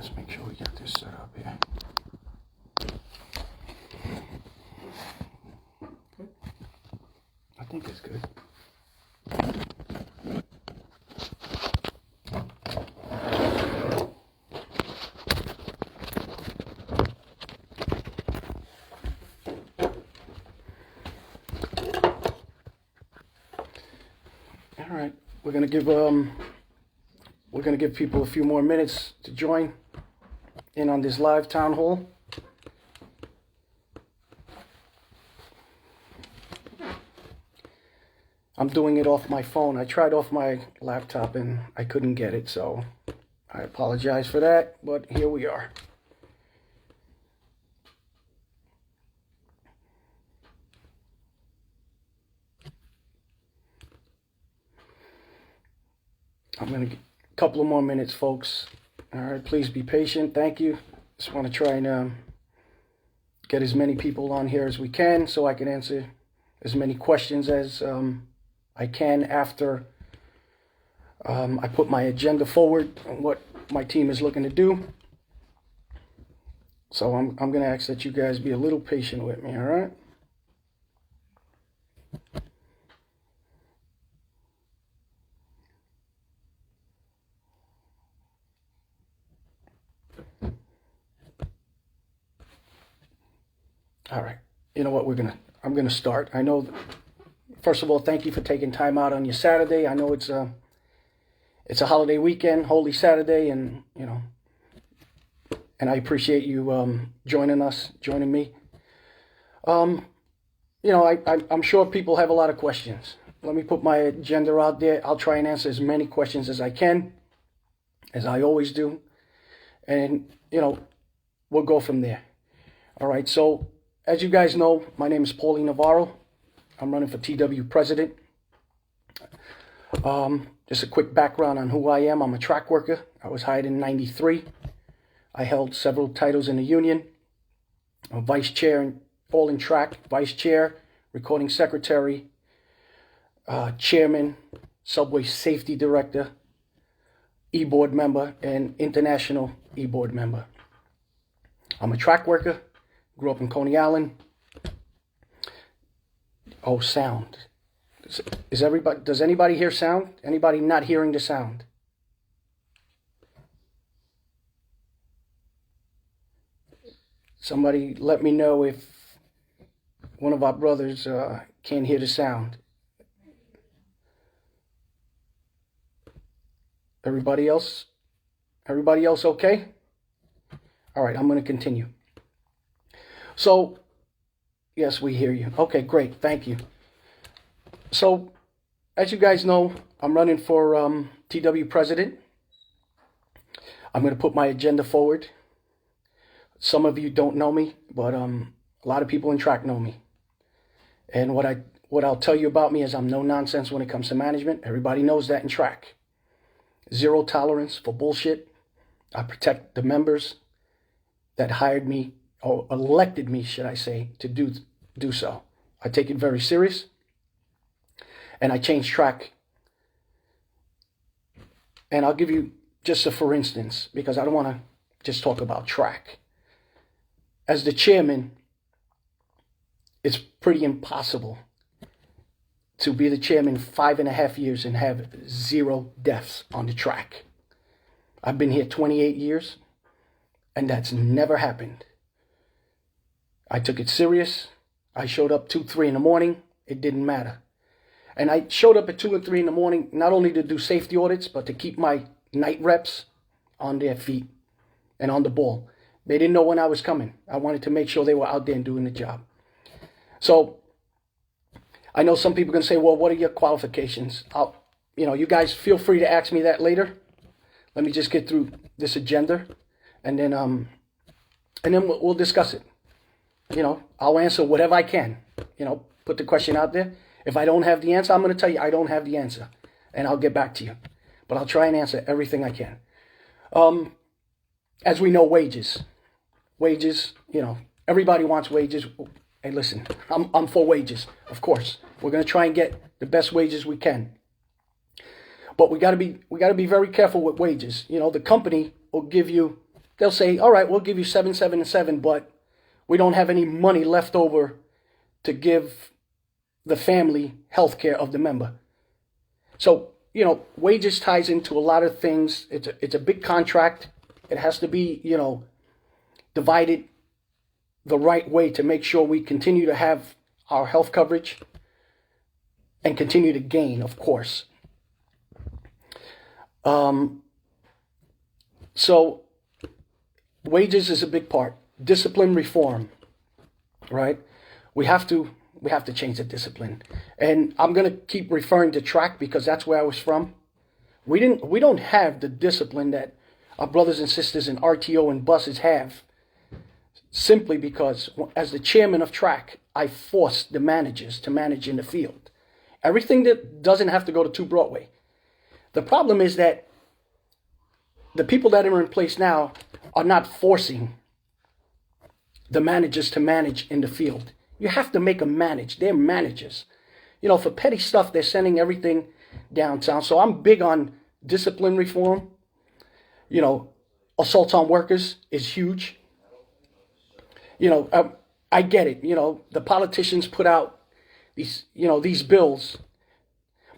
Let's make sure we got this set up here. I think it's good. All right, we're gonna give people a few more minutes to join in on this live town hall. I'm doing it off my phone. I tried off my laptop and I couldn't get it, so I apologize for that, but here we are. I'm going to get a couple of more minutes, folks. All right, please be patient. Thank you. Just want to try and get as many people on here as we can so I can answer as many questions as I can after I put my agenda forward on what my team is looking to do. So I'm going to ask that you guys be a little patient with me, all right? All right. You know what? I'm going to start. I know, first of all, thank you for taking time out on your Saturday. I know it's a holiday weekend, Holy Saturday, and and I appreciate you joining me. I'm sure people have a lot of questions. Let me put my agenda out there. I'll try and answer as many questions as I can, as I always do, and we'll go from there. All right. So, as you guys know, my name is Paulie Navarro. I'm running for TWU president. Just a quick background on who I am. I'm a track worker. I was hired in '93. I held several titles in the union. I'm vice chair all in track, vice chair, recording secretary, chairman, subway safety director, e-board member, and international e-board member. I'm a track worker. Grew up in Coney Island. Oh, sound. Does anybody hear sound? Anybody not hearing the sound? Somebody let me know if one of our brothers can't hear the sound. Everybody else okay? All right, I'm going to continue. So, yes, we hear you. Okay, great. Thank you. So, as you guys know, I'm running for TW president. I'm going to put my agenda forward. Some of you don't know me, but a lot of people in track know me. And what I'll tell you about me is I'm no nonsense when it comes to management. Everybody knows that in track. Zero tolerance for bullshit. I protect the members that hired me, or elected me, should I say, to do so. I take it very serious, and I change track. And I'll give you just a for instance, because I don't want to just talk about track. As the chairman, it's pretty impossible to be the chairman 5.5 years and have 0 deaths on the track. I've been here 28 years, and that's never happened. I took it serious. I showed up 2, 3 in the morning. It didn't matter. And I showed up at 2 and 3 in the morning, not only to do safety audits, but to keep my night reps on their feet and on the ball. They didn't know when I was coming. I wanted to make sure they were out there and doing the job. So I know some people are going to say, well, what are your qualifications? You guys feel free to ask me that later. Let me just get through this agenda, and then we'll discuss it. I'll answer whatever I can. Put the question out there. If I don't have the answer, I'm going to tell you I don't have the answer, and I'll get back to you. But I'll try and answer everything I can. As we know, wages, everybody wants wages. Hey, listen, I'm for wages, of course. We're going to try and get the best wages we can. But we got to be very careful with wages. The company will give you they'll say, all right, we'll give you 7, 7, and 7, but we don't have any money left over to give the family health care of the member. So, wages ties into a lot of things. It's a big contract. It has to be, divided the right way to make sure we continue to have our health coverage and continue to gain, of course. So wages is a big part. Discipline reform, right? We have to change the discipline. And I'm going to keep referring to track because that's where I was from. We don't have the discipline that our brothers and sisters in RTO and buses have, simply because as the chairman of track, I forced the managers to manage in the field. Everything that doesn't have to go to 2 Broadway. The problem is that the people that are in place now are not forcing the managers to manage in the field. You have to make them manage. They're managers. For petty stuff, they're sending everything downtown. So I'm big on discipline reform. Assaults on workers is huge. I get it. The politicians put out these bills.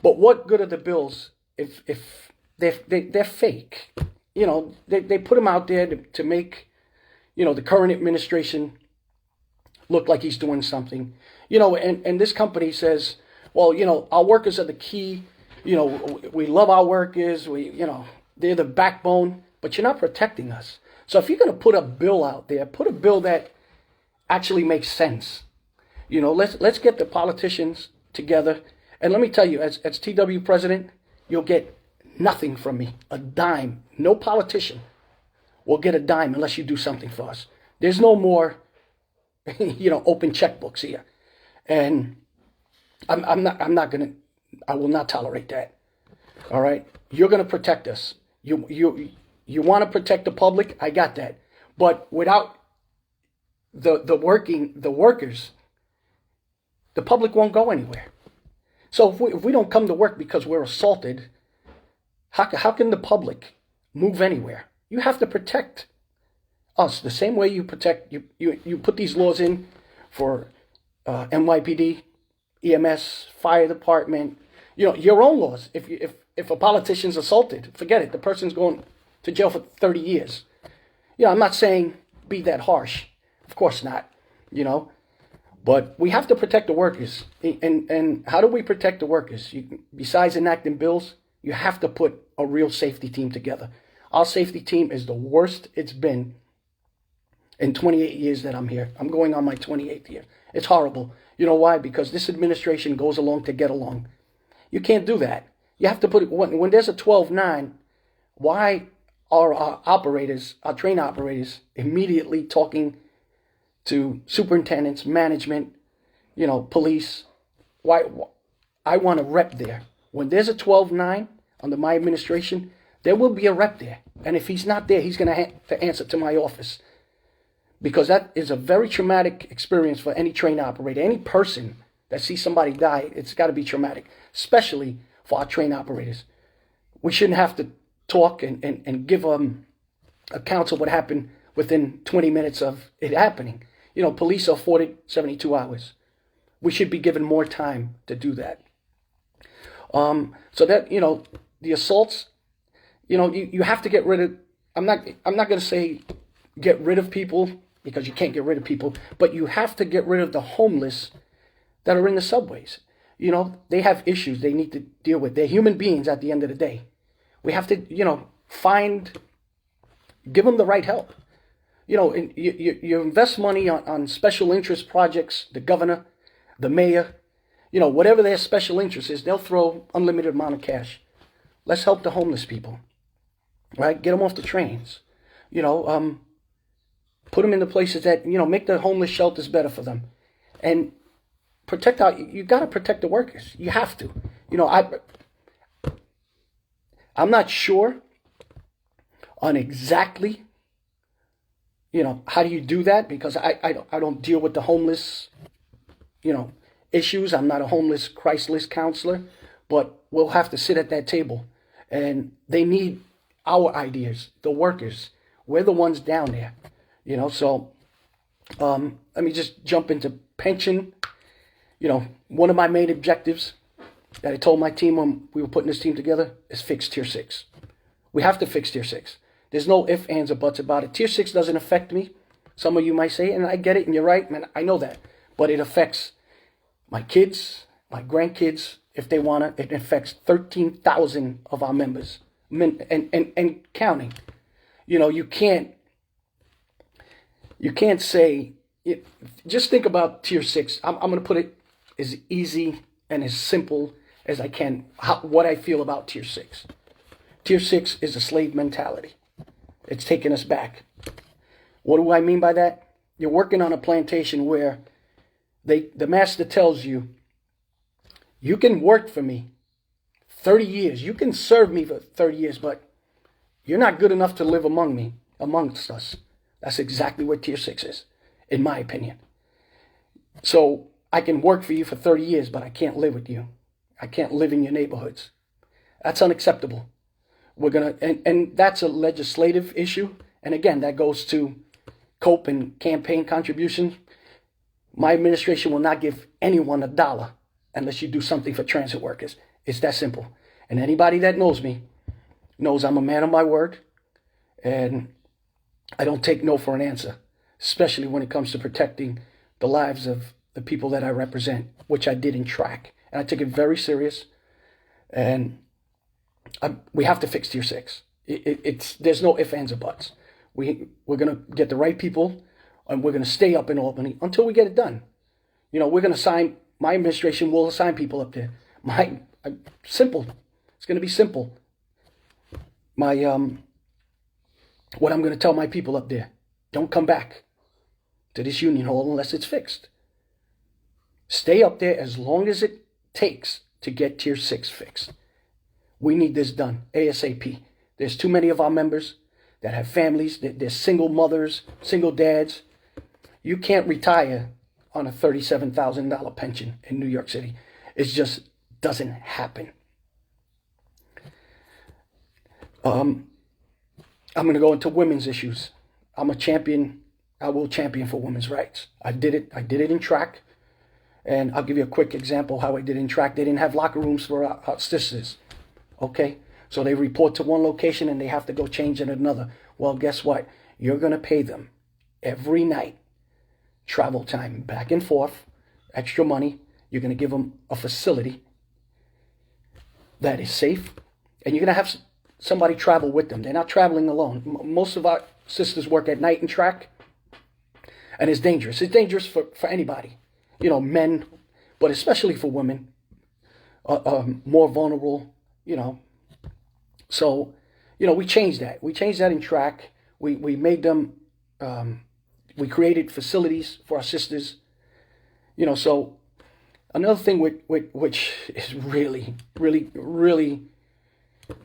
But what good are the bills if they're fake? They put them out there to make, the current administration look like he's doing something. And this company says, well, our workers are the key. We love our workers. They're the backbone, but you're not protecting us. So if you're going to put a bill out there, put a bill that actually makes sense. Let's get the politicians together. And let me tell you, as TWU president, you'll get nothing from me, a dime. No politician will get a dime unless you do something for us. There's no more, open checkbooks here. And I will not tolerate that. All right. You're going to protect us. You want to protect the public. I got that. But without the workers, the public won't go anywhere. So if we don't come to work because we're assaulted, how can the public move anywhere? You have to protect us the same way you protect, you put these laws in for NYPD, EMS, fire department, your own laws. If a politician's assaulted, forget it. The person's going to jail for 30 years. I'm not saying be that harsh. Of course not, But we have to protect the workers. And how do we protect the workers? Besides enacting bills, you have to put a real safety team together. Our safety team is the worst it's been in 28 years that I'm here. I'm going on my 28th year. It's horrible. You know why? Because this administration goes along to get along. You can't do that. You have to put it, when there's a 12-9, why are our train operators immediately talking to superintendents, management, police? Why? I want a rep there. When there's a 12-9 under my administration, there will be a rep there. And if he's not there, he's going to have to answer to my office. Because that is a very traumatic experience for any train operator. Any person that sees somebody die, it's got to be traumatic, especially for our train operators. We shouldn't have to talk and give accounts of what happened within 20 minutes of it happening. Police are afforded 72 hours. We should be given more time to do that. So that, the assaults, you have to get rid of, I'm not going to say get rid of people, because you can't get rid of people, but you have to get rid of the homeless that are in the subways. They have issues they need to deal with. They're human beings at the end of the day. We have to, give them the right help. You invest money on special interest projects, the governor, the mayor, whatever their special interest is, they'll throw unlimited amount of cash. Let's help the homeless people, right? Get them off the trains, put them in the places that, make the homeless shelters better for them. And you got to protect the workers. You have to. I'm not sure on exactly, how do you do that? Because I don't deal with the homeless, issues. I'm not a homeless crisis counselor, but we'll have to sit at that table. And they need our ideas, the workers. We're the ones down there, So let me just jump into pension. One of my main objectives that I told my team when we were putting this team together is fix Tier 6. We have to fix Tier 6. There's no ifs, ands, or buts about it. Tier 6 doesn't affect me. Some of you might say, and I get it, and you're right, man, I know that. But it affects my kids, my grandkids, if they want to. It affects 13,000 of our members, and counting. You can't say, just think about Tier 6. I'm going to put it as easy and as simple as I can, what I feel about Tier 6. Tier 6 is a slave mentality. It's taking us back. What do I mean by that? You're working on a plantation where the master tells you, you can work for me 30 years. You can serve me for 30 years, but you're not good enough to live amongst us. That's exactly what Tier 6 is, in my opinion. So I can work for you for 30 years, but I can't live with you. I can't live in your neighborhoods. That's unacceptable. And that's a legislative issue. And again, that goes to COPE and campaign contributions. My administration will not give anyone $1 unless you do something for transit workers. It's that simple. And anybody that knows me knows I'm a man of my word, and I don't take no for an answer, especially when it comes to protecting the lives of the people that I represent, which I did in track. And I took it very serious. And we have to fix Tier 6. There's no ifs, ands, or buts. We're going to get the right people, and we're going to stay up in Albany until we get it done. We're going to assign, my administration will assign people up there. Simple. It's going to be simple. What I'm going to tell my people up there, don't come back to this union hall unless it's fixed. Stay up there as long as it takes to get Tier 6 fixed. We need this done ASAP. There's too many of our members that have families. They're single mothers, single dads. You can't retire on a $37,000 pension in New York City. It just doesn't happen. I'm going to go into women's issues. I'm a champion. I will champion for women's rights. I did it in track. And I'll give you a quick example how I did in track. They didn't have locker rooms for our sisters. Okay? So they report to one location and they have to go change in another. Well, guess what? You're going to pay them every night. Travel time back and forth. Extra money. You're going to give them a facility that is safe. And you're going to have somebody travel with them. They're not traveling alone. Most of our sisters work at night in track. And it's dangerous. It's dangerous for anybody. Men, but especially for women. More vulnerable, So, we changed that. We changed that in track. We made them, we created facilities for our sisters. So another thing which is really, really, really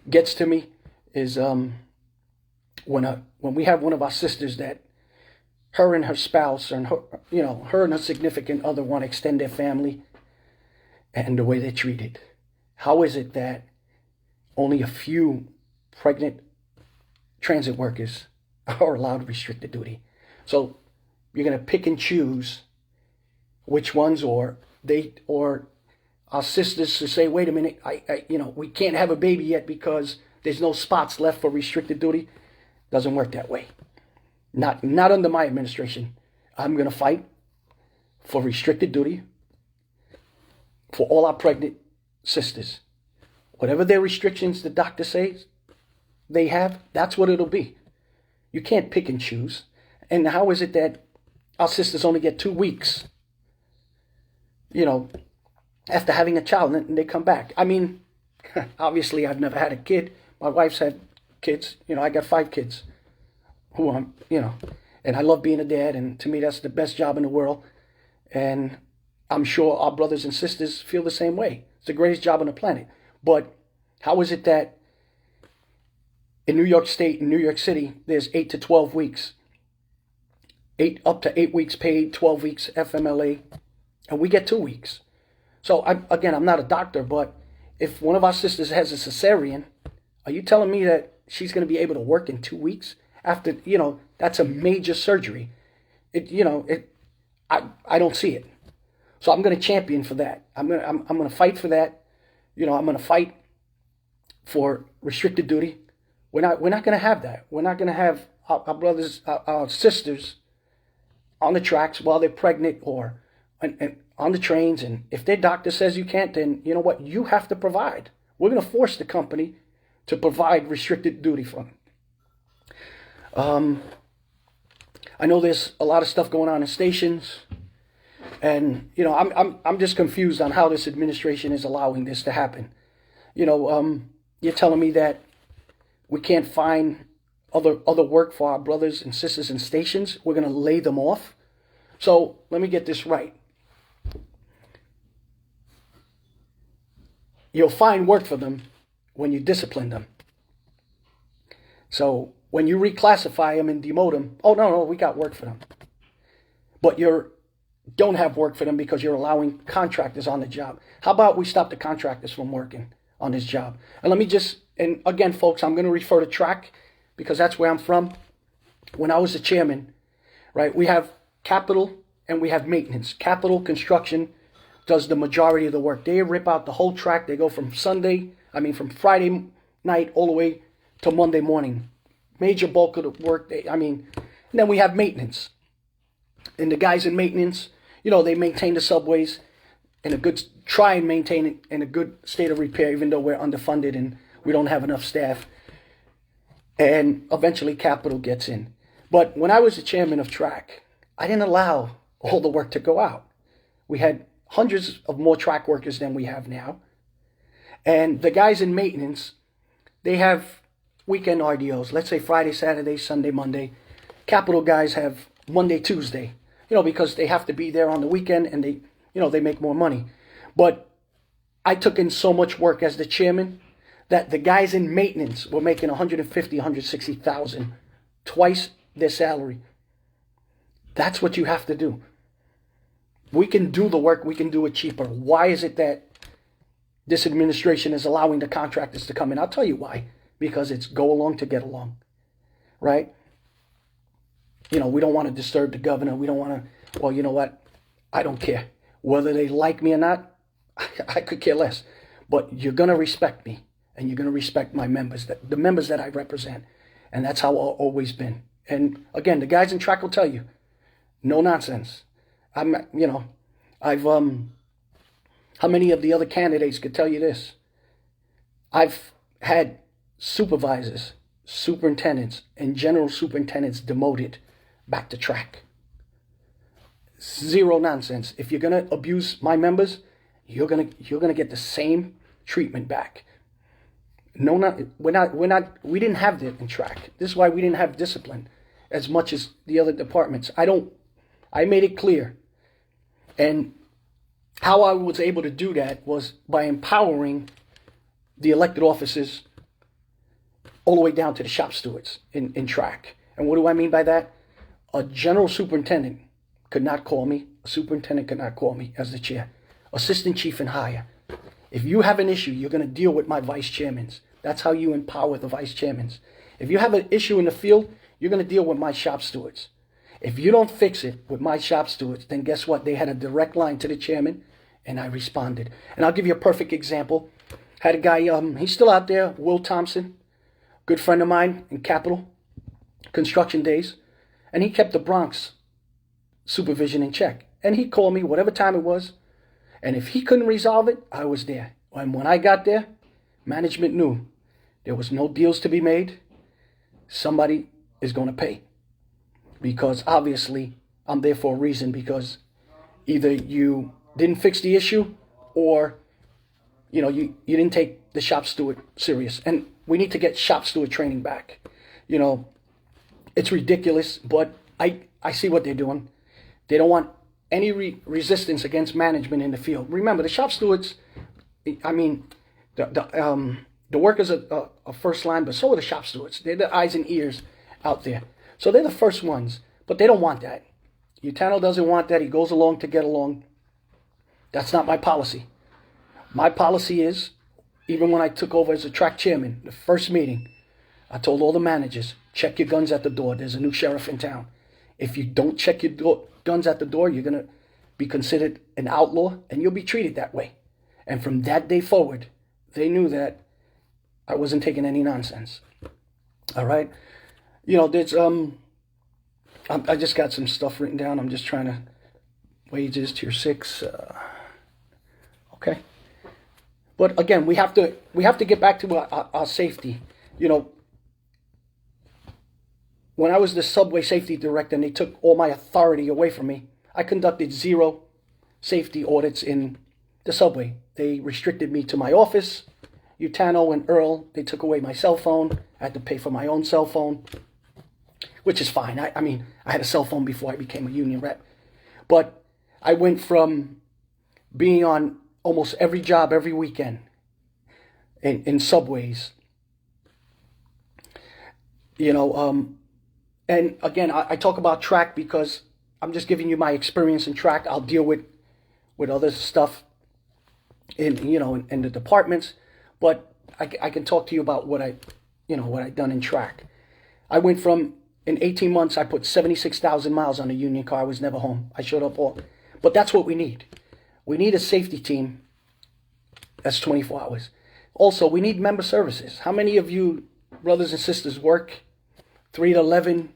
gets to me is when we have one of our sisters that her and her spouse and her and her significant other want to extend their family and the way they're treated. How is it that only a few pregnant transit workers are allowed restricted duty? So you're going to pick and choose which ones, or our sisters to say, wait a minute, we can't have a baby yet because there's no spots left for restricted duty. Doesn't work that way. Not under my administration. I'm going to fight for restricted duty for all our pregnant sisters. Whatever their restrictions the doctor says they have, that's what it'll be. You can't pick and choose. And how is it that our sisters only get 2 weeks, after having a child, and they come back? I mean, obviously I've never had a kid. My wife's had kids. I got 5 kids. Who I'm, and I love being a dad, and to me that's the best job in the world. And I'm sure our brothers and sisters feel the same way. It's the greatest job on the planet. But how is it that in New York State, in New York City, there's 8 to 12 weeks, up to 8 weeks paid, 12 weeks FMLA, and we get 2 weeks? So I'm not a doctor, but if one of our sisters has a cesarean, are you telling me that she's going to be able to work in 2 weeks? after, that's a major surgery. I don't see it. So I'm going to champion for that. I'm going to fight for that. I'm going to fight for restricted duty. We're not going to have that. We're not going to have our brothers, our sisters on the tracks while they're pregnant or and on the trains. And if their doctor says you can't, then you know what? You have to provide. We're going to force the company to provide restricted duty for them. I know there's a lot of stuff going on in stations, and I'm just confused on how this administration is allowing this to happen. You're telling me that we can't find other work for our brothers and sisters in stations. We're going to lay them off. So let me get this right. You'll find work for them when you discipline them. So when you reclassify them and demote them, oh, no, we got work for them. But you don't have work for them because you're allowing contractors on the job. How about we stop the contractors from working on this job? And and again, folks, I'm going to refer to track because that's where I'm from. When I was the chairman, right, we have capital and we have maintenance. Capital construction does the majority of the work. They rip out the whole track. They go from Friday night all the way to Monday morning. Major bulk of the work. And then we have maintenance. And the guys in maintenance, they maintain the subways try and maintain it in a good state of repair, even though we're underfunded and we don't have enough staff. And eventually capital gets in. But when I was the chairman of track, I didn't allow all the work to go out. We had hundreds of more track workers than we have now. And the guys in maintenance, they have weekend RDOs. Let's say Friday, Saturday, Sunday, Monday. Capital guys have Monday, Tuesday. Because they have to be there on the weekend and they make more money. But I took in so much work as the chairman that the guys in maintenance were making $150,000, $160,000, twice their salary. That's what you have to do. We can do the work. We can do it cheaper. Why is it that this administration is allowing the contractors to come in? I'll tell you why. Because it's go along to get along, right? We don't want to disturb the governor. We don't want to, well, you know what? I don't care. Whether they like me or not, I could care less. But you're going to respect me, and you're going to respect my members, the members that I represent. And that's how I've always been. And again, the guys in track will tell you, no nonsense. How many of the other candidates could tell you this? I've had supervisors, superintendents, and general superintendents demoted back to track. Zero nonsense. If you're gonna abuse my members, you're gonna get the same treatment back. No, we didn't have that in track. This is why we didn't have discipline as much as the other departments. I made it clear. And how I was able to do that was by empowering the elected officers all the way down to the shop stewards in track. And what do I mean by that? A general superintendent could not call me. A superintendent could not call me as the chair. Assistant chief and higher. If you have an issue, you're going to deal with my vice chairmans. That's how you empower the vice chairmans. If you have an issue in the field, you're going to deal with my shop stewards. If you don't fix it with my shop stewards, then guess what? They had a direct line to the chairman, and I responded. And I'll give you a perfect example. Had a guy, he's still out there, Will Thompson, good friend of mine in Capital, construction days, and he kept the Bronx supervision in check. And he called me whatever time it was, and if he couldn't resolve it, I was there. And when I got there, management knew there was no deals to be made. Somebody is going to pay. Because obviously, I'm there for a reason, because either you didn't fix the issue or, you didn't take the shop steward serious. And we need to get shop steward training back. It's ridiculous, but I see what they're doing. They don't want any resistance against management in the field. Remember, the shop stewards, the workers are first line, but so are the shop stewards. They're the eyes and ears out there. So they're the first ones, but they don't want that. Utano doesn't want that. He goes along to get along. That's not my policy. My policy is, even when I took over as a track chairman, the first meeting, I told all the managers, check your guns at the door. There's a new sheriff in town. If you don't check your guns at the door, you're going to be considered an outlaw, and you'll be treated that way. And from that day forward, they knew that I wasn't taking any nonsense. All right? There's, I just got some stuff written down. I'm just trying to, wages, tier 6, okay. But again, we have to get back to our safety. When I was the subway safety director and they took all my authority away from me, I conducted 0 safety audits in the subway. They restricted me to my office. Utano and Earl, they took away my cell phone. I had to pay for my own cell phone, which is fine. I mean, I had a cell phone before I became a union rep. But I went from being on almost every job every weekend in subways. And again, I talk about track because I'm just giving you my experience in track. I'll deal with other stuff in the departments, but I can talk to you about what I've done in track. I went from, in 18 months, I put 76,000 miles on a union car. I was never home. I showed up all. But that's what we need. We need a safety team that's 24 hours. Also, we need member services. How many of you brothers and sisters work 3 to 11,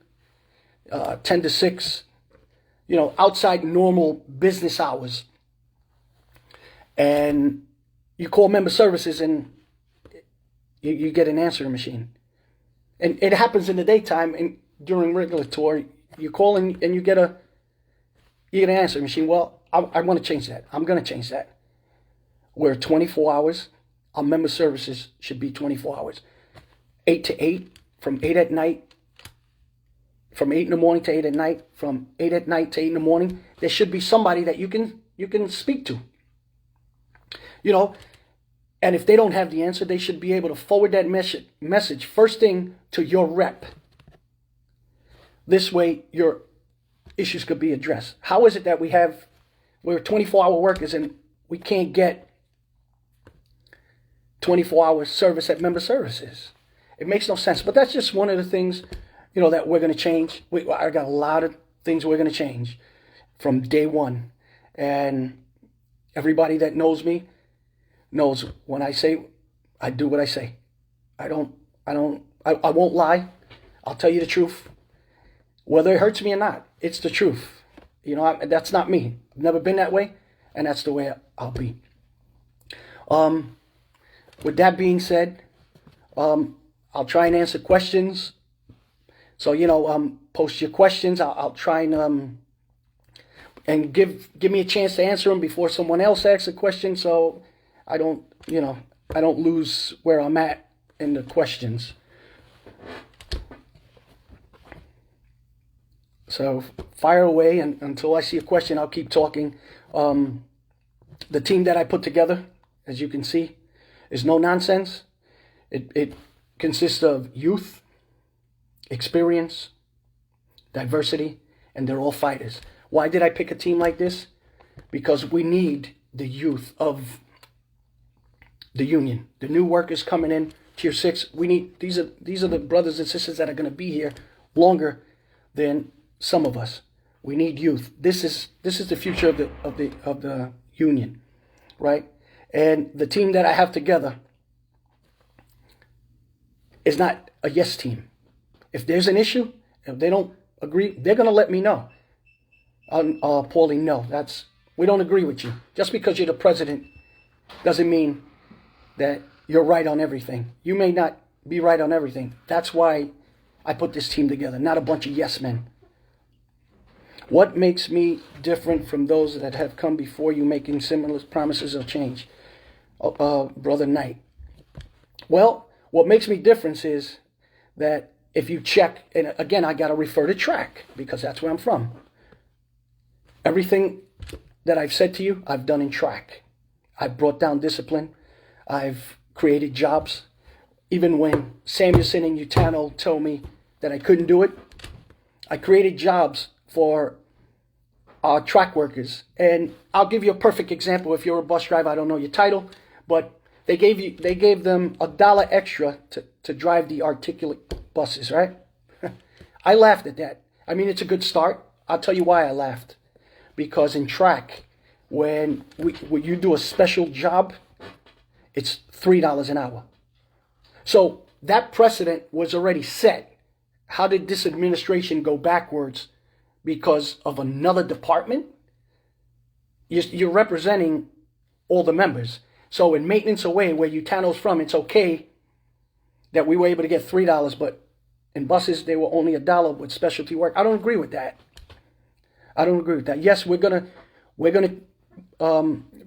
10 to 6, outside normal business hours? And you call member services and you get an answering machine. And it happens in the daytime and during regulatory. You call and you get an answering machine. Well, I want to change that. I'm going to change that. We're 24 hours. Our member services should be 24 hours. 8 to 8, from 8 at night, from 8 in the morning to 8 at night, from 8 at night to 8 in the morning. There should be somebody that you can speak to. And if they don't have the answer, they should be able to forward that message first thing to your rep. This way, your issues could be addressed. How is it that we're 24-hour workers and we can't get 24-hour service at member services? It makes no sense. But that's just one of the things, that we're going to change. I got a lot of things we're going to change from day one. And everybody that knows me knows when I say, I do what I say. I won't lie. I'll tell you the truth. Whether it hurts me or not, it's the truth. That's not me. I've never been that way, and that's the way I'll be. With that being said, I'll try and answer questions. So, post your questions. I'll try and give me a chance to answer them before someone else asks a question, so I don't lose where I'm at in the questions. So fire away, and until I see a question, I'll keep talking. The team that I put together, as you can see, is no nonsense. It consists of youth, experience, diversity, and they're all fighters. Why did I pick a team like this? Because we need the youth of the union. The new workers coming in, tier 6. We need these are the brothers and sisters that are going to be here longer than some of us. We need youth. This is the future of the union, right? And the team that I have together is not a yes team. If there's an issue, if they don't agree, they're going to let me know. Paulie, no, we don't agree with you. Just because you're the president doesn't mean that you're right on everything. You may not be right on everything. That's why I put this team together, not a bunch of yes men. What makes me different from those that have come before you making similar promises of change? Brother Knight. Well, what makes me different is that if you check, and again, I got to refer to track because that's where I'm from. Everything that I've said to you, I've done in track. I've brought down discipline. I've created jobs. Even when Samuelson and Utano told me that I couldn't do it, I created jobs for our track workers. And I'll give you a perfect example. If you're a bus driver, I don't know your title, but they gave them $1 extra to drive the articulate buses, right? I laughed at that. I mean, it's a good start. I'll tell you why I laughed. Because in track, when you do a special job, it's $3 an hour. So that precedent was already set. How did this administration go backwards because of another department? You're representing all the members. So in maintenance away, where Utano's from, it's okay that we were able to get $3, but in buses they were only $1 with specialty work. I don't agree with that. Yes, we're gonna,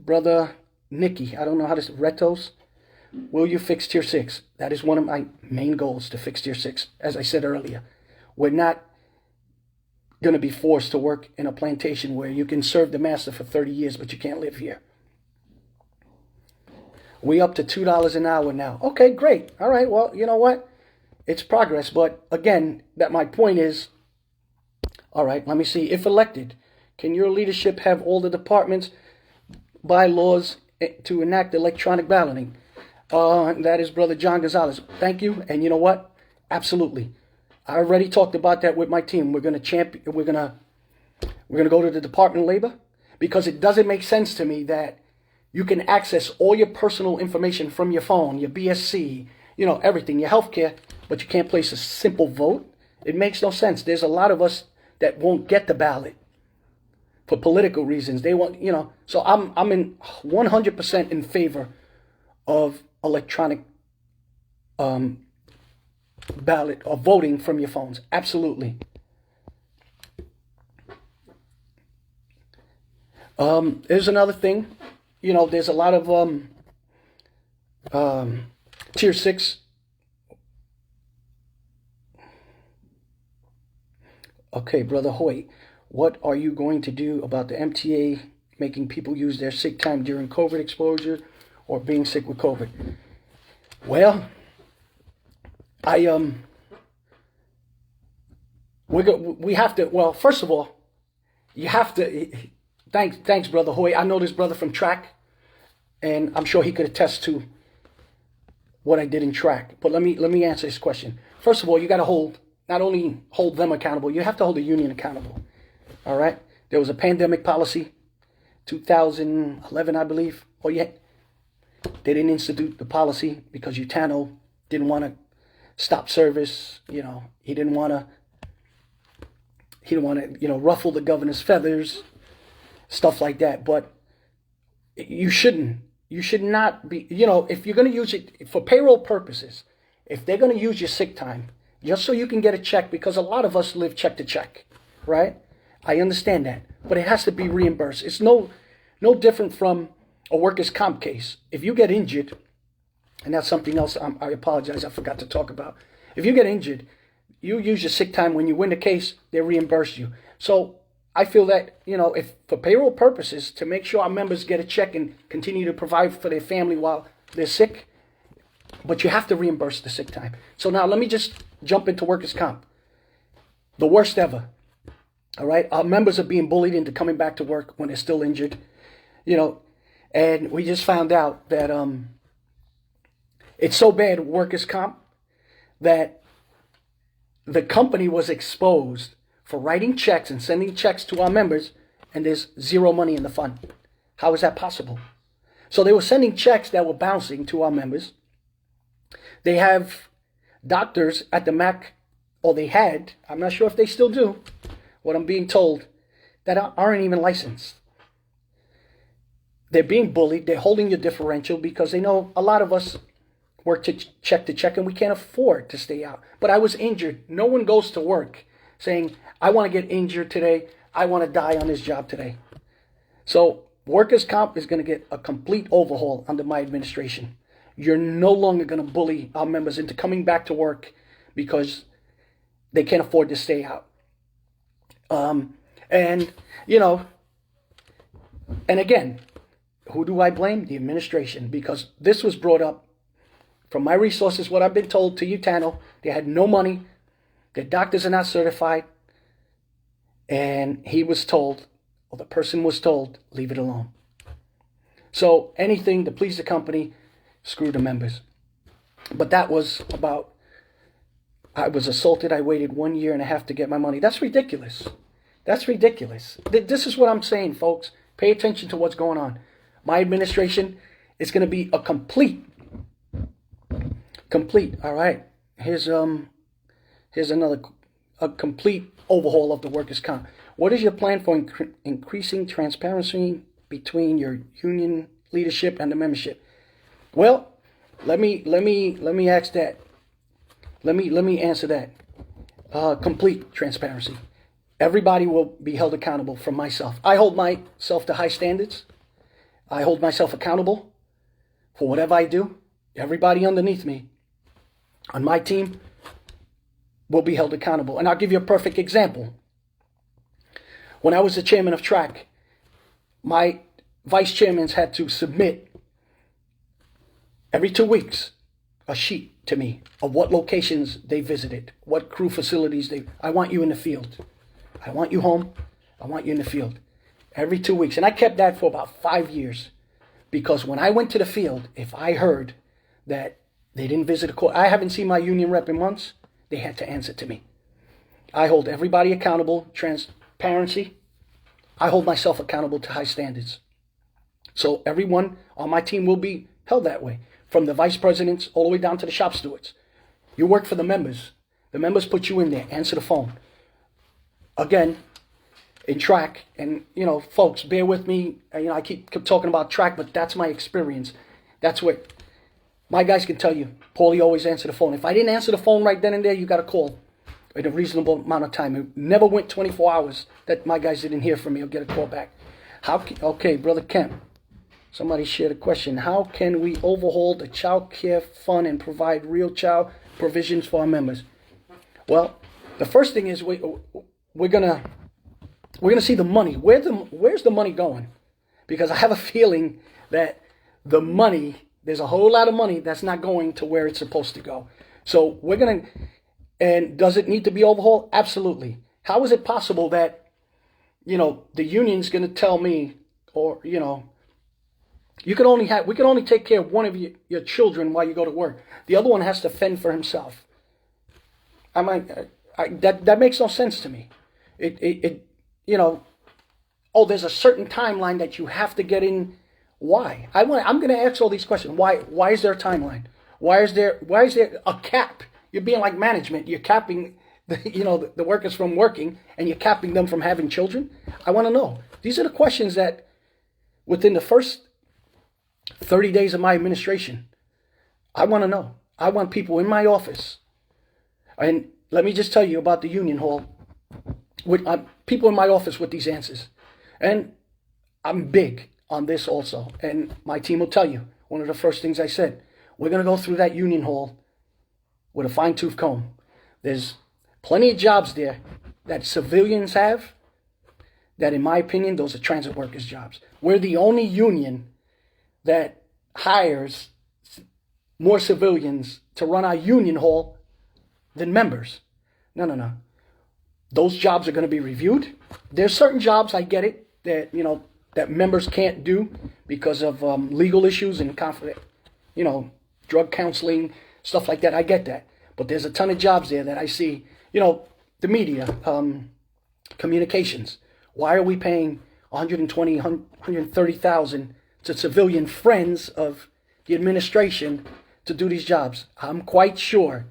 brother Nikki, I don't know how to say, Retos, will you fix Tier 6? That is one of my main goals, to fix Tier 6. As I said earlier, we're not going to be forced to work in a plantation where you can serve the master for 30 years, but you can't live here. We up to $2 an hour now. Okay, great. All right, well, you know what? It's progress, but again, my point is, all right, let me see. If elected, can your leadership have all the departments bylaws to enact electronic balloting? That is Brother John Gonzalez. Thank you. And you know what? Absolutely. I already talked about that with my team. We're gonna go to the Department of Labor, because it doesn't make sense to me that you can access all your personal information from your phone, your BSC, everything, your healthcare, but you can't place a simple vote. It makes no sense. There's a lot of us that won't get the ballot for political reasons. They want, so I'm in 100% in favor of electronic ballot or voting from your phones. Absolutely. There's another thing. There's a lot of Tier 6. Okay, Brother Hoyt, what are you going to do about the MTA making people use their sick time during COVID exposure or being sick with COVID? Well, we have to, well, first of all, you have to, thanks, Brother Hoyt. I know this brother from track, and I'm sure he could attest to what I did in track. But let me answer this question. First of all, you got to not only hold them accountable, you have to hold the union accountable. All right? There was a pandemic policy, 2011, I believe. Oh, yeah. They didn't institute the policy because Utano didn't want to stop service. He didn't want to, ruffle the governor's feathers, stuff like that. But you should not be, if you're going to use it for payroll purposes, if they're going to use your sick time, just so you can get a check, because a lot of us live check to check, right? I understand that, but it has to be reimbursed. It's no different from a workers' comp case. If you get injured, and that's something else I apologize, I forgot to talk about. If you get injured, you use your sick time. When you win the case, they reimburse you. So I feel that, if for payroll purposes, to make sure our members get a check and continue to provide for their family while they're sick, but you have to reimburse the sick time. So now let me just jump into workers' comp. The worst ever. All right? Our members are being bullied into coming back to work when they're still injured. And we just found out that it's so bad, workers' comp, that the company was exposed for writing checks and sending checks to our members, and there's zero money in the fund. How is that possible? So they were sending checks that were bouncing to our members. They have doctors at the MAC, or they had, I'm not sure if they still do, what I'm being told, that aren't even licensed. They're being bullied. They're holding your differential because they know a lot of us work to check and we can't afford to stay out. But I was injured. No one goes to work saying, I want to get injured today. I want to die on this job today. So workers' comp is going to get a complete overhaul under my administration. You're no longer going to bully our members into coming back to work because they can't afford to stay out. And again, who do I blame? The administration, because this was brought up from my resources, what I've been told to Utano. They had no money. Their doctors are not certified. And he was told, or the person was told, leave it alone. So anything to please the company, screw the members. But that was about, I was assaulted. I waited 1.5 years to get my money. That's ridiculous. That's ridiculous. This is what I'm saying, folks. Pay attention to what's going on. My administration is going to be a complete. All right. Here's another complete overhaul of the workers' comp. What is your plan for increasing transparency between your union leadership and the membership? Well, let me ask that. Let me answer that. Complete transparency. Everybody will be held accountable from myself. I hold myself to high standards. I hold myself accountable for whatever I do. Everybody underneath me on my team will be held accountable. And I'll give you a perfect example. When I was the chairman of track, my vice chairmen had to submit every 2 weeks a sheet to me of what locations they visited, what crew facilities I want you in the field. I want you home. I want you in the field. Every 2 weeks. And I kept that for about 5 years. Because when I went to the field, if I heard that they didn't visit a court, I haven't seen my union rep in months, they had to answer to me. I hold everybody accountable, transparency. I hold myself accountable to high standards. So everyone on my team will be held that way, from the vice presidents all the way down to the shop stewards. You work for the members. The members put you in there. Answer the phone. Again, in track, and folks, bear with me. I keep talking about track, but that's my experience. That's what my guys can tell you. Paulie always answer the phone. If I didn't answer the phone right then and there, you got to call in a reasonable amount of time. It never went 24 hours that my guys didn't hear from me or get a call back. Okay, Brother Kemp. Somebody shared a question. How can we overhaul the child care fund and provide real child provisions for our members? Well, the first thing is we're gonna see the money. Where's the money going? Because I have a feeling that the money, there's a whole lot of money that's not going to where it's supposed to go. So and does it need to be overhauled? Absolutely. How is it possible that, the union's going to tell me, or, we can only take care of one of your children while you go to work. The other one has to fend for himself. That makes no sense to me. There's a certain timeline that you have to get in. Why? I'm going to ask all these questions. Why is there a timeline? Why is there a cap? You're being like management. You're capping the workers from working, and you're capping them from having children. I want to know. These are the questions that within the first 30 days of my administration, I want to know. I want people in my office. And let me just tell you about the union hall. With people in my office with these answers. And I'm big on this also. And my team will tell you, one of the first things I said, we're going to go through that union hall with a fine-tooth comb. There's plenty of jobs there that civilians have that, in my opinion, those are transit workers' jobs. We're the only union that hires more civilians to run our union hall than members. No. Those jobs are going to be reviewed. There's certain jobs, I get it, that that members can't do because of legal issues and conflict, drug counseling, stuff like that. I get that. But there's a ton of jobs there that I see, the media, communications. Why are we paying $120,000, $130,000 to civilian friends of the administration to do these jobs? I'm quite sure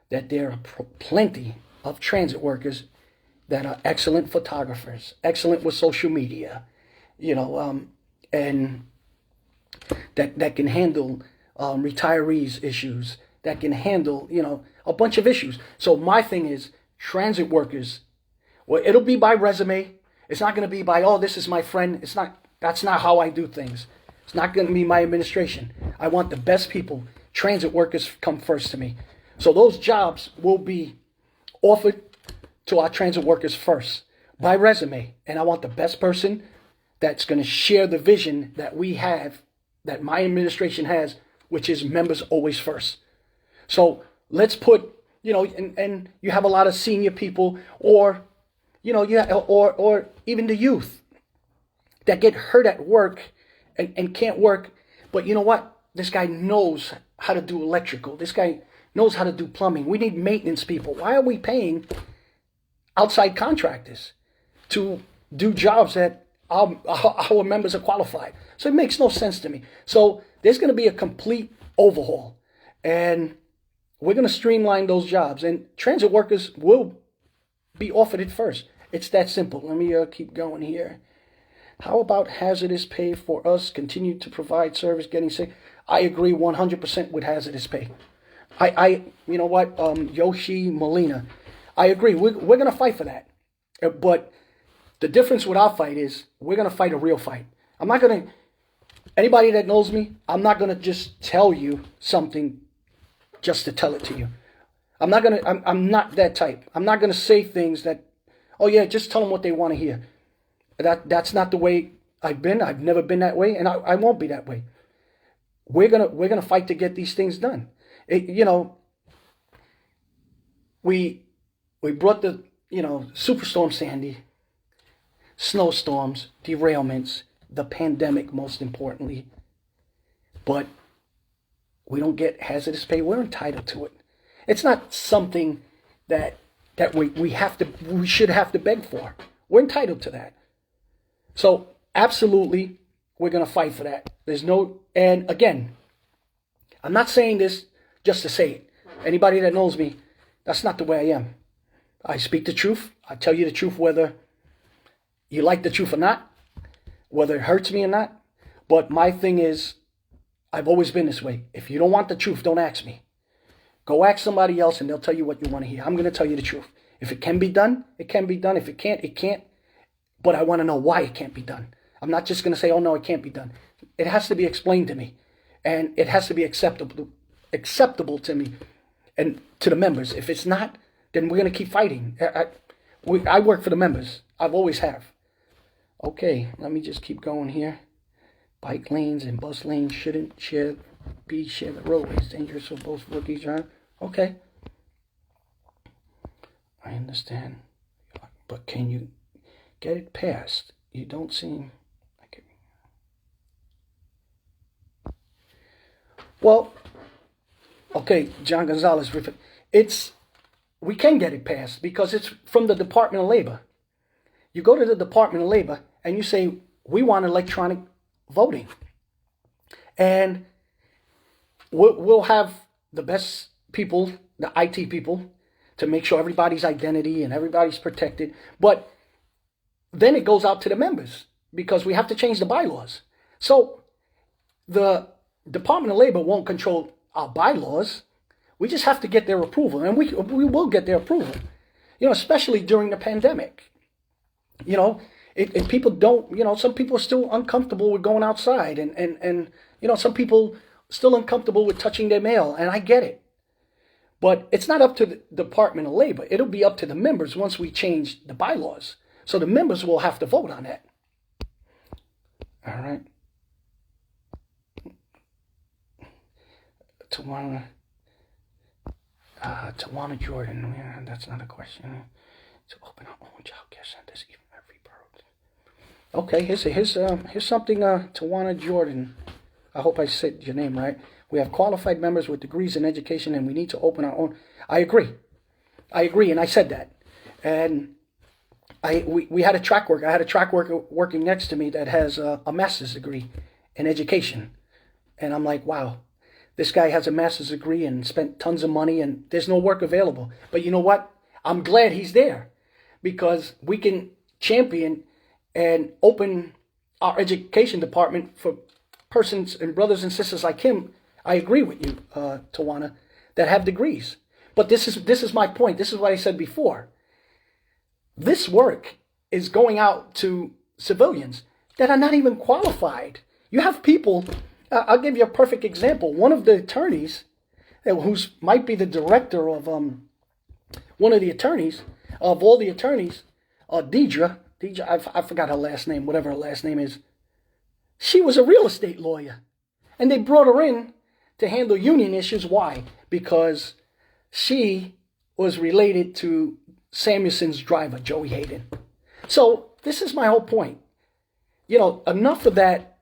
that there are plenty of transit workers that are excellent photographers, excellent with social media, and that can handle retirees issues, that can handle, a bunch of issues. So my thing is transit workers. Well, it'll be by resume. It's not going to be by, this is my friend. That's not how I do things. It's not going to be my administration. I want the best people. Transit workers come first to me. So those jobs will be offered to our transit workers first by resume. And I want the best person that's going to share the vision that we have, that my administration has, which is members always first. So let's put, and you have a lot of senior people or even the youth that get hurt at work and can't work. But you know what? This guy knows how to do electrical. This guy knows how to do plumbing. We need maintenance people. Why are we paying outside contractors to do jobs that our members are qualified? So it makes no sense to me. So there's going to be a complete overhaul, and we're going to streamline those jobs, and transit workers will be offered it first. It's that simple. Let me keep going here. How about hazardous pay for us? Continue to provide service, getting sick. I agree 100% with hazardous pay. You know what, Yoshi Molina, I agree. We're going to fight for that. But the difference with our fight is we're going to fight a real fight. I'm not going to, anybody that knows me, I'm not going to just tell you something just to tell it to you. I'm not that type. I'm not going to say things that, oh yeah, just tell them what they want to hear. That's not the way I've been. I've never been that way, and I won't be that way. We're gonna fight to get these things done. We brought the Superstorm Sandy, snowstorms, derailments, the pandemic, most importantly. But we don't get hazardous pay. We're entitled to it. It's not something that we should have to beg for. We're entitled to that. So absolutely, we're going to fight for that. And again, I'm not saying this just to say it. Anybody that knows me, that's not the way I am. I speak the truth. I tell you the truth whether you like the truth or not, whether it hurts me or not. But my thing is, I've always been this way. If you don't want the truth, don't ask me. Go ask somebody else and they'll tell you what you want to hear. I'm going to tell you the truth. If it can be done, it can be done. If it can't, it can't. But I want to know why it can't be done. I'm not just going to say, oh no, it can't be done. It has to be explained to me. And it has to be acceptable to me and to the members. If it's not, then we're going to keep fighting. I work for the members. I've always have. Okay, let me just keep going here. Bike lanes and bus lanes shouldn't share the roadways. Dangerous for both rookies, right? Okay. I understand. But can you get it passed? You don't seem like it. Well, okay, John Gonzalez, we can get it passed because it's from the Department of Labor. You go to the Department of Labor and you say, we want electronic voting. And we'll have the best people, the IT people, to make sure everybody's identity and everybody's protected. But then it goes out to the members because we have to change the bylaws. So the Department of Labor won't control our bylaws. We just have to get their approval, and we will get their approval. Especially during the pandemic. If people don't, some people are still uncomfortable with going outside, and some people still uncomfortable with touching their mail, and I get it. But it's not up to the Department of Labor. It'll be up to the members once we change the bylaws. So the members will have to vote on that. All right. Tawana Jordan. Yeah, that's not a question. To open our own child care centers, even every borough. Okay, here's something. Tawana Jordan. I hope I said your name right. We have qualified members with degrees in education, and we need to open our own. I agree, and I said that. And we had a track worker. I had a track worker working next to me that has a master's degree in education, and I'm like, wow, this guy has a master's degree and spent tons of money, and there's no work available. But you know what? I'm glad he's there because we can champion and open our education department for persons and brothers and sisters like him. I agree with you, Tawana, that have degrees. But this is my point. This is what I said before. This work is going out to civilians that are not even qualified. You have people, I'll give you a perfect example. One of the attorneys, who might be the director of one of the attorneys, of all the attorneys, Deidre, I forgot her last name, whatever her last name is. She was a real estate lawyer. And they brought her in to handle union issues. Why? Because she was related to Samuelson's driver, Joey Hayden. So this is my whole point. Enough of that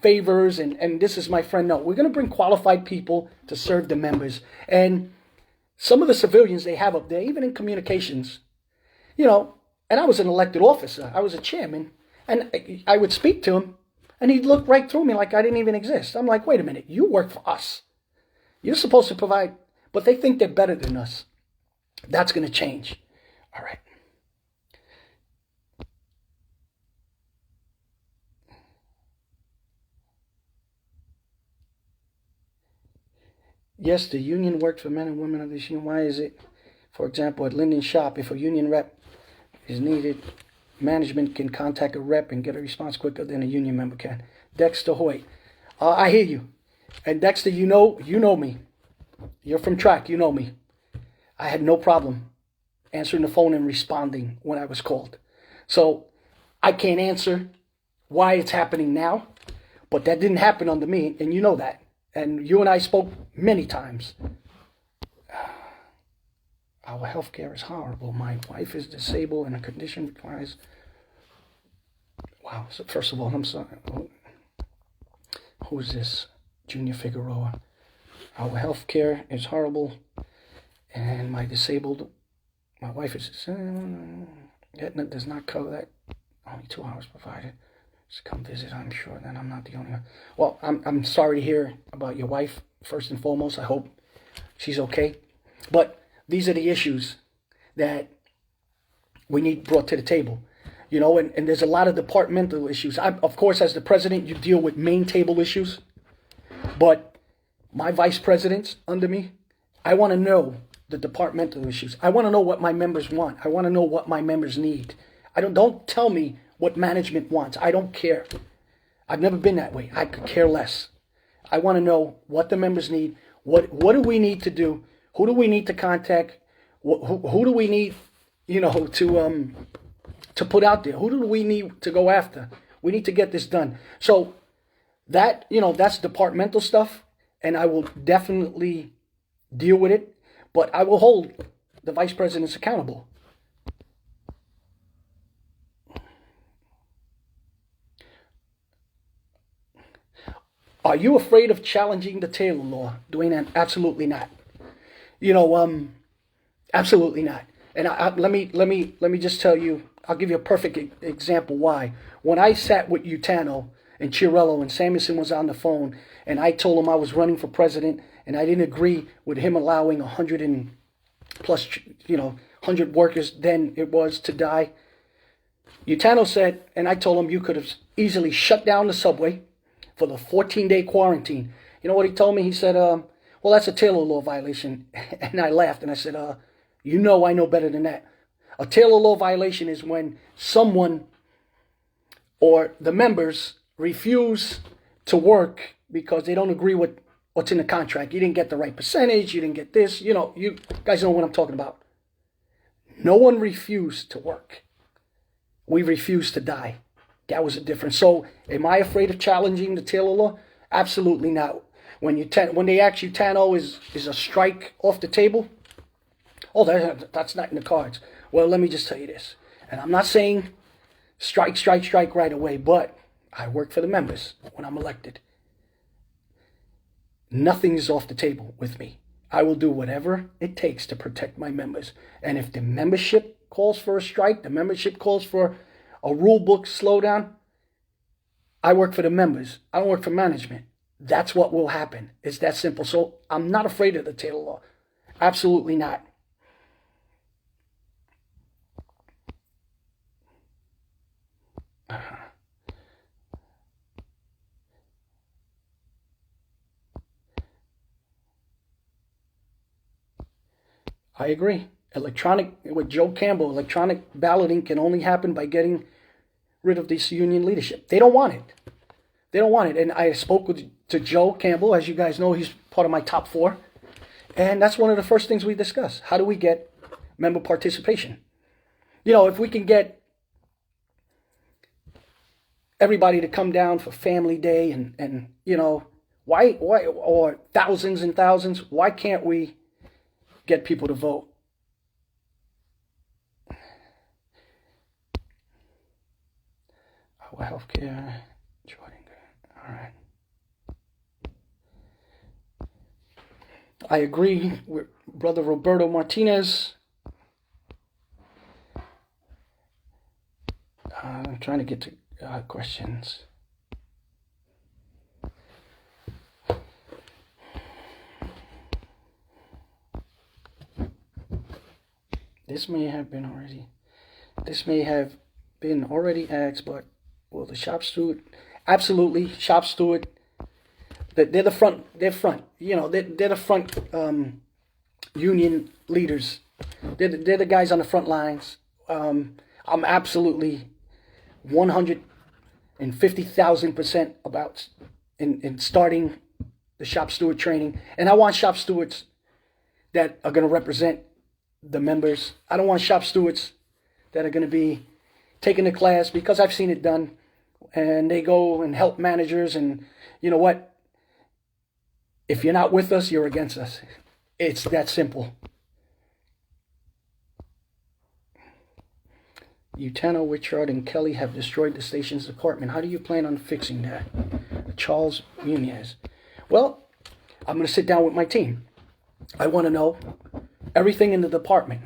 favors and this is my friend. No, we're going to bring qualified people to serve the members. And some of the civilians they have up there, even in communications, and I was an elected officer. I was a chairman, and I would speak to him, and he'd look right through me like I didn't even exist. I'm like, wait a minute, you work for us. You're supposed to provide, but they think they're better than us. That's going to change. All right. Yes, the union works for men and women of this union. Why is it, for example, at Linden Shop, if a union rep is needed, management can contact a rep and get a response quicker than a union member can? Dexter Hoyt. I hear you. And Dexter, you know me. You're from track, you know me. I had no problem answering the phone and responding when I was called. So I can't answer why it's happening now, but that didn't happen under me, and you know that. And you and I spoke many times. Our health care is horrible. My wife is disabled and a condition requires... Wow. So first of all, I'm sorry. Who's this? Junior Figueroa. Our health care is horrible and my wife is disabled. Aetna does not cover that. Only 2 hours provided. Just come visit, I'm sure. Then I'm not the only one. Well, I'm sorry to hear about your wife, first and foremost. I hope she's okay. But these are the issues that we need brought to the table. And there's a lot of departmental issues. Of course, as the president, you deal with main table issues. But my vice presidents under me, I want to know the departmental issues. I want to know what my members want. I want to know what my members need. Don't tell me what management wants. I don't care. I've never been that way. I could care less. I want to know what the members need. What do we need to do? Who do we need to contact? Who do we need, to put out there? Who do we need to go after? We need to get this done. So that, that's departmental stuff, and I will definitely deal with it, but I will hold the vice presidents accountable. Are you afraid of challenging the Taylor law, Dwayne? Absolutely not. Absolutely not. And let me just tell you. I'll give you a perfect example why. When I sat with Utano and Chiarello and Samuelson was on the phone, and I told him I was running for president, and I didn't agree with him allowing 100 and plus, 100 workers then it was to die. Utano said, and I told him you could have easily shut down the subway for the 14-day quarantine. You know what he told me? He said, well, that's a Taylor law violation. And I laughed and I said, I know better than that. A Taylor law violation is when someone or the members refuse to work because they don't agree with what's in the contract. You didn't get the right percentage. You didn't get this. You guys know what I'm talking about. No one refused to work. We refused to die. That was a difference. So am I afraid of challenging the Taylor law? Absolutely not. When they ask you, Tano, is a strike off the table? Oh, that's not in the cards. Well, let me just tell you this. And I'm not saying strike right away, but I work for the members when I'm elected. Nothing is off the table with me. I will do whatever it takes to protect my members. And if the membership calls for a strike, the membership calls for a rule book slowdown, I work for the members. I don't work for management. That's what will happen. It's that simple. So I'm not afraid of the Taylor law. Absolutely not. I agree. With Joe Campbell, electronic balloting can only happen by getting rid of this union leadership. They don't want it. They don't want it. And I spoke to Joe Campbell. As you guys know, he's part of my top 4. And that's one of the first things we discuss. How do we get member participation? If we can get everybody to come down for Family Day and why, or thousands and thousands, why can't we get people to vote? Our healthcare, All right. I agree with Brother Roberto Martinez. I'm trying to get to questions. This may have been already asked, but will the shop steward? Absolutely, shop steward. They're the front. They're front. You know, they're the front union leaders. They're the guys on the front lines. I'm absolutely 150,000% about in starting the shop steward training, and I want shop stewards that are going to represent the members. I don't want shop stewards that are going to be taking the class, because I've seen it done, and they go and help managers, and you know what? If you're not with us, you're against us. It's that simple. Utano, Richard, and Kelly have destroyed the station's department. How do you plan on fixing that? Charles Munez. Well, I'm going to sit down with my team. I want to know everything in the department.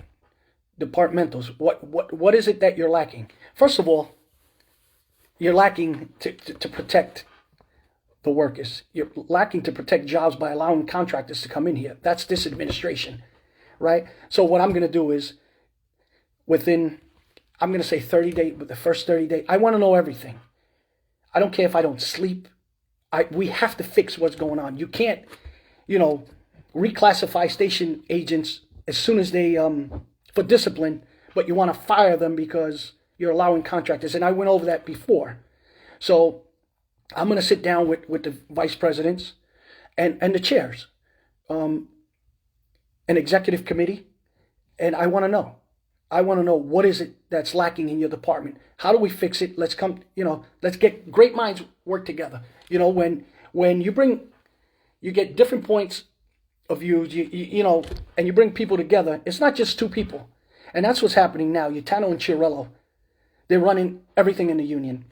Departmentals. What is it that you're lacking? First of all, you're lacking to protect the workers. You're lacking to protect jobs by allowing contractors to come in here. That's this administration, right? So what I'm going to do is, I'm going to say 30 days, the first 30 days, I want to know everything. I don't care if I don't sleep. We have to fix what's going on. You can't, reclassify station agents as soon as they, for discipline, but you want to fire them because you're allowing contractors. And I went over that before. So I'm going to sit down with the vice presidents and the chairs, an executive committee, and I want to know. What is it that's lacking in your department? How do we fix it? Let's get great minds work together. When you get different points of view, and you bring people together, it's not just two people. And that's what's happening now. Utano and Chiarello, they're running everything in the union.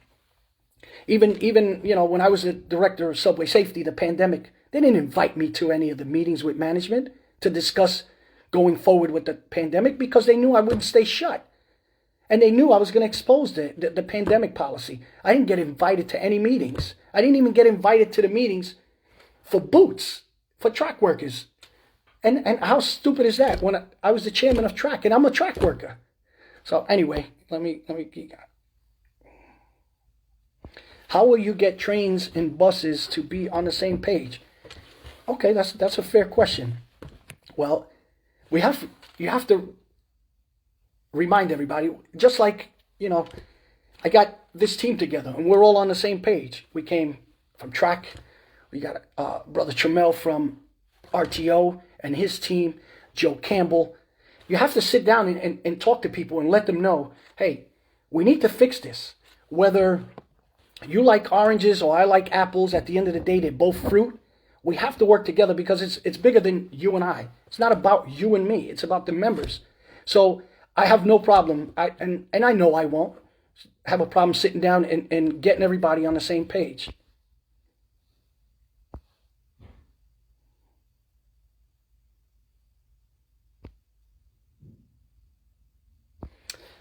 Even when I was the director of subway safety, the pandemic, they didn't invite me to any of the meetings with management to discuss going forward with the pandemic, because they knew I wouldn't stay shut. And they knew I was going to expose the pandemic policy. I didn't get invited to any meetings. I didn't even get invited to the meetings for boots, for track workers. And how stupid is that, when I was the chairman of track, and I'm a track worker? So anyway, let me how will you get trains and buses to be on the same page? Okay, that's a fair question. Well, you have to remind everybody, just like, I got this team together and we're all on the same page. We came from track. We got Brother Trammell from RTO and his team, Joe Campbell. You have to sit down and talk to people and let them know, hey, we need to fix this. Whether you like oranges or I like apples, at the end of the day, they're both fruit. We have to work together, because it's bigger than you and I. It's not about you and me. It's about the members. So I have no problem, and I know I won't have a problem sitting down and getting everybody on the same page.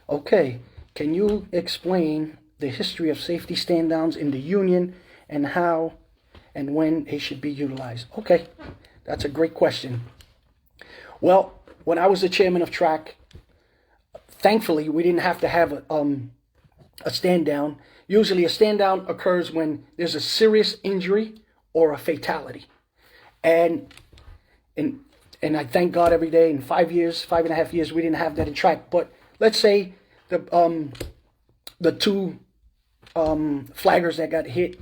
Okay, can you explain the history of safety stand-downs in the union and how and when they should be utilized? Okay, that's a great question. Well, when I was the chairman of track, thankfully we didn't have to have a stand down. Usually a stand down occurs when there's a serious injury or a fatality. And I thank God every day, in 5 years, 5.5 years, we didn't have that in track. But let's say the two flaggers that got hit,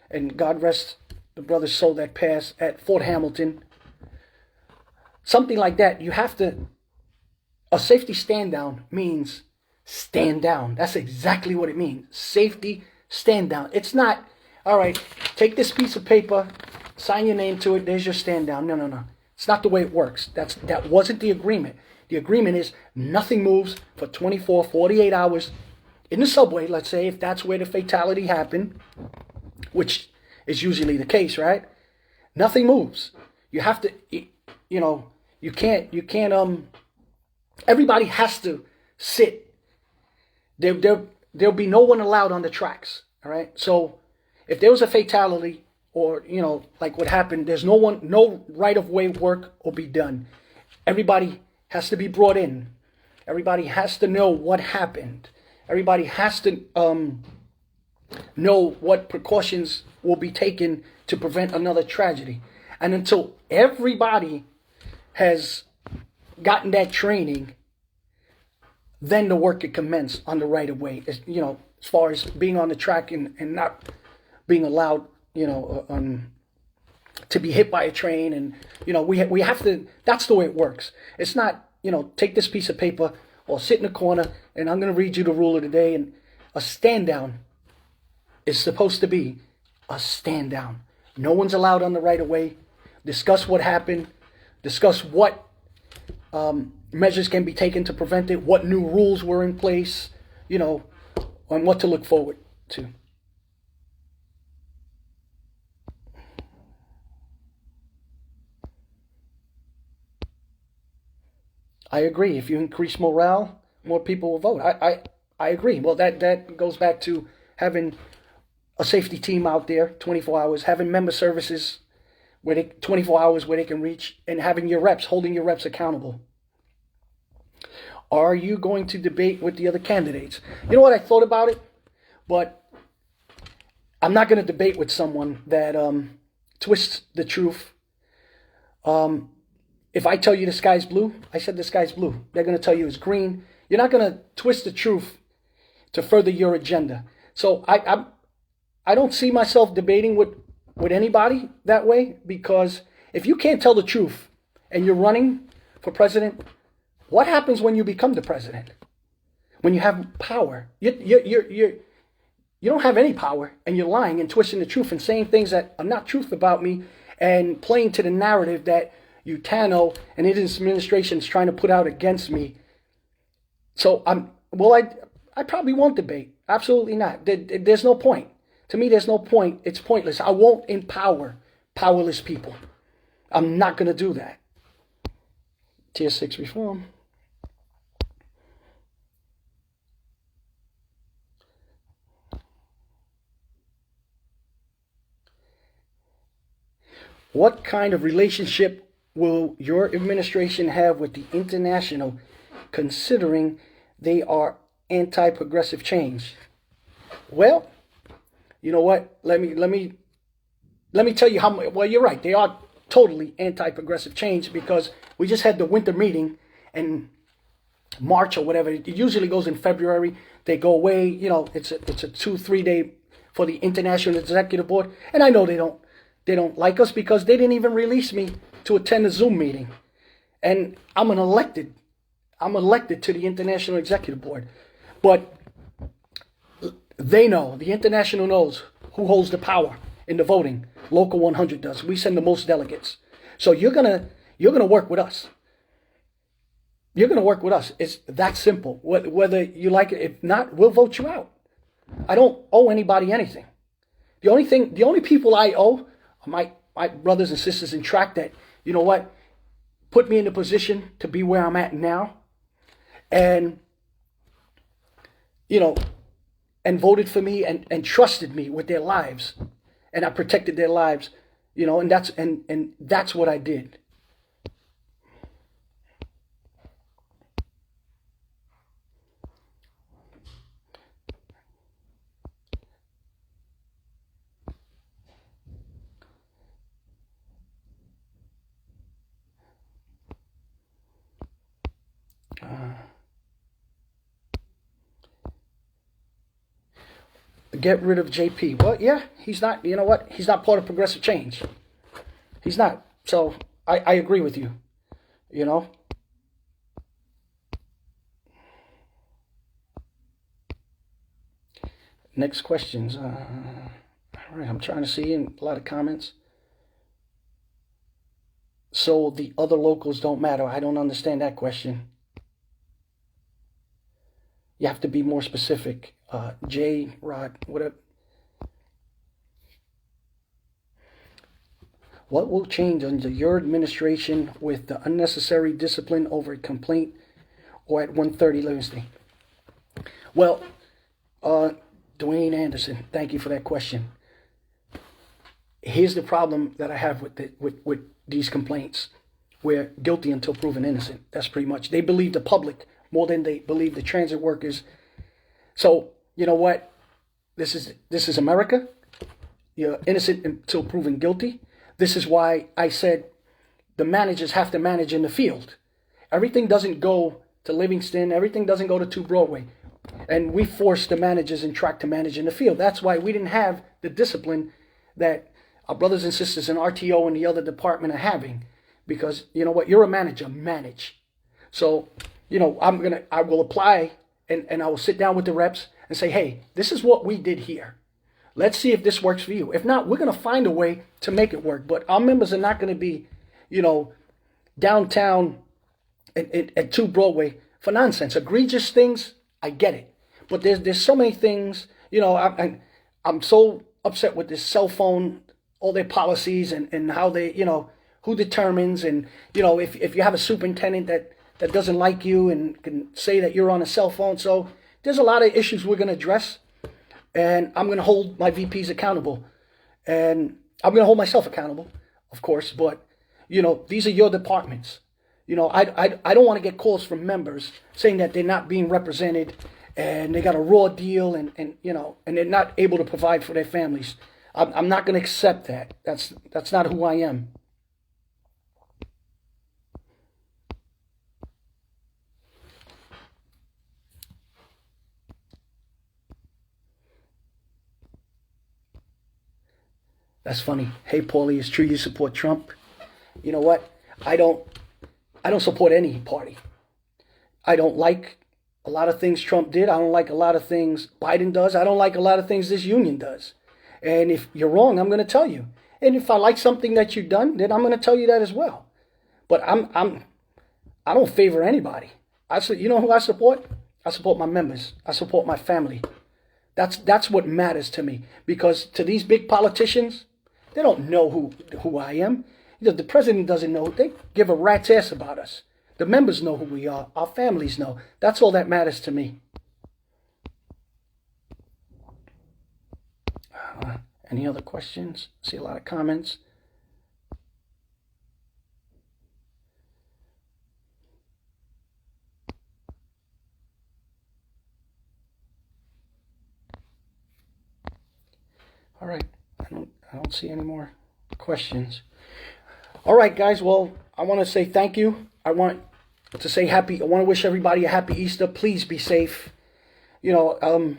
and God rest the brother's soul that passed at Fort Hamilton, something like that, you have to, a safety stand down means stand down. That's exactly what it means. Safety stand down. It's not, all right, take this piece of paper, sign your name to it, there's your stand down. No. It's not the way it works. That wasn't the agreement. The agreement is nothing moves for 24, 48 hours in the subway, let's say, if that's where the fatality happened, which is usually the case, right? Nothing moves. You have to, you can't, everybody has to sit. There'll be no one allowed on the tracks, all right? So if there was a fatality or, like what happened, there's no right-of-way work will be done. Everybody has to be brought in. Everybody has to know what happened. Everybody has to know what precautions will be taken to prevent another tragedy. And until everybody has gotten that training, then the work can commence on the right of way. As far as being on the track and not being allowed, to be hit by a train. And, we have to, that's the way it works. It's not, take this piece of paper or sit in a corner and I'm going to read you the rule of the day. And a stand down is supposed to be a stand down. No one's allowed on the right of way. Discuss what happened. Discuss what measures can be taken to prevent it. What new rules were in place, and what to look forward to. I agree. If you increase morale, more people will vote. I agree. Well, that goes back to having a safety team out there 24 hours, having member services 24 hours where they can reach, and having your reps, holding your reps accountable. Are you going to debate with the other candidates? You know what? I thought about it, but I'm not going to debate with someone that twists the truth. If I tell you the sky's blue, I said the sky's blue. They're going to tell you it's green. You're not going to twist the truth to further your agenda. So I don't see myself debating with anybody that way, because if you can't tell the truth and you're running for president, what happens when you become the president? When you have power, you don't have any power, and you're lying and twisting the truth and saying things that are not truth about me, and playing to the narrative that Utano and his administration is trying to put out against me. So I probably won't debate. Absolutely not. There's no point. To me, there's no point. It's pointless. I won't empower powerless people. I'm not going to do that. Tier 6 reform. What kind of relationship will your administration have with the international, considering they are anti-progressive change? Well, you know what? Let me tell you how. Well, you're right. They are totally anti-progressive change, because we just had the winter meeting in March or whatever. It usually goes in February. They go away. It's a 2-3 day for the International Executive Board, and I know they don't like us because they didn't even release me to attend a Zoom meeting, and I'm elected to the International Executive Board, but they know, the International knows who holds the power in the voting. Local 100 does. We send the most delegates. So you're gonna work with us. You're gonna work with us. It's that simple. Whether you like it, if not, we'll vote you out. I don't owe anybody anything. The only people I owe are my brothers and sisters in track that, put me in a position to be where I'm at now, and and voted for me and trusted me with their lives, and I protected their lives, and that's what I did. Get rid of JP. Well, yeah, he's not, you know what? He's not part of progressive change. He's not. So I agree with you, Next questions. All right, I'm trying to see a lot of comments. So the other locals don't matter. I don't understand that question. You have to be more specific. J. Rod, whatever. What will change under your administration with the unnecessary discipline over a complaint or at 130 Livingston? Well, Dwayne Anderson, thank you for that question. Here's the problem that I have with these complaints. We're guilty until proven innocent. That's pretty much. They believe the public more than they believe the transit workers. So, you know what? This is America. You're innocent until proven guilty. This is why I said the managers have to manage in the field. Everything doesn't go to Livingston. Everything doesn't go to 2 Broadway. And we force the managers in track to manage in the field. That's why we didn't have the discipline that our brothers and sisters in RTO and the other department are having. Because, you know what, you're a manager, manage. So, you know, I will apply and I will sit down with the reps and say, hey, this is what we did here. Let's see if this works for you. If not, we're going to find a way to make it work. But our members are not going to be, you know, downtown at 2 Broadway for nonsense. Egregious things, I get it. But there's so many things, you know, I'm so upset with this cell phone, all their policies and how they, you know, who determines, and, you know, if you have a superintendent that doesn't like you and can say that you're on a cell phone. So there's a lot of issues we're going to address, and I'm going to hold my VPs accountable, and I'm going to hold myself accountable, of course, but, you know, these are your departments. You know, I don't want to get calls from members saying that they're not being represented and they got a raw deal and you know, and they're not able to provide for their families. I'm not going to accept that. That's not who I am. That's funny. Hey, Paulie, it's true you support Trump. You know what? I don't support any party. I don't like a lot of things Trump did. I don't like a lot of things Biden does. I don't like a lot of things this union does. And if you're wrong, I'm going to tell you. And if I like something that you've done, then I'm going to tell you that as well. But I don't favor anybody. You know who I support? I support my members. I support my family. That's what matters to me. Because to these big politicians, they don't know who I am. The president doesn't know. They give a rat's ass about us. The members know who we are. Our families know. That's all that matters to me. Any other questions? See a lot of comments. All right. I don't see any more questions. All right, guys. Well, I want to say thank you. I want to wish everybody a happy Easter. Please be safe. You know,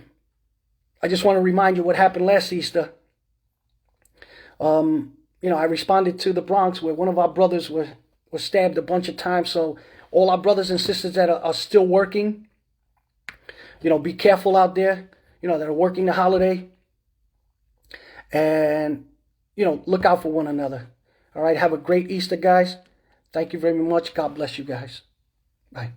I just want to remind you what happened last Easter. You know, I responded to the Bronx where one of our brothers was stabbed a bunch of times. So all our brothers and sisters that are still working, you know, be careful out there, you know, that are working the holiday. And, you know, look out for one another. All right, have a great Easter, guys. Thank you very much. God bless you guys. Bye.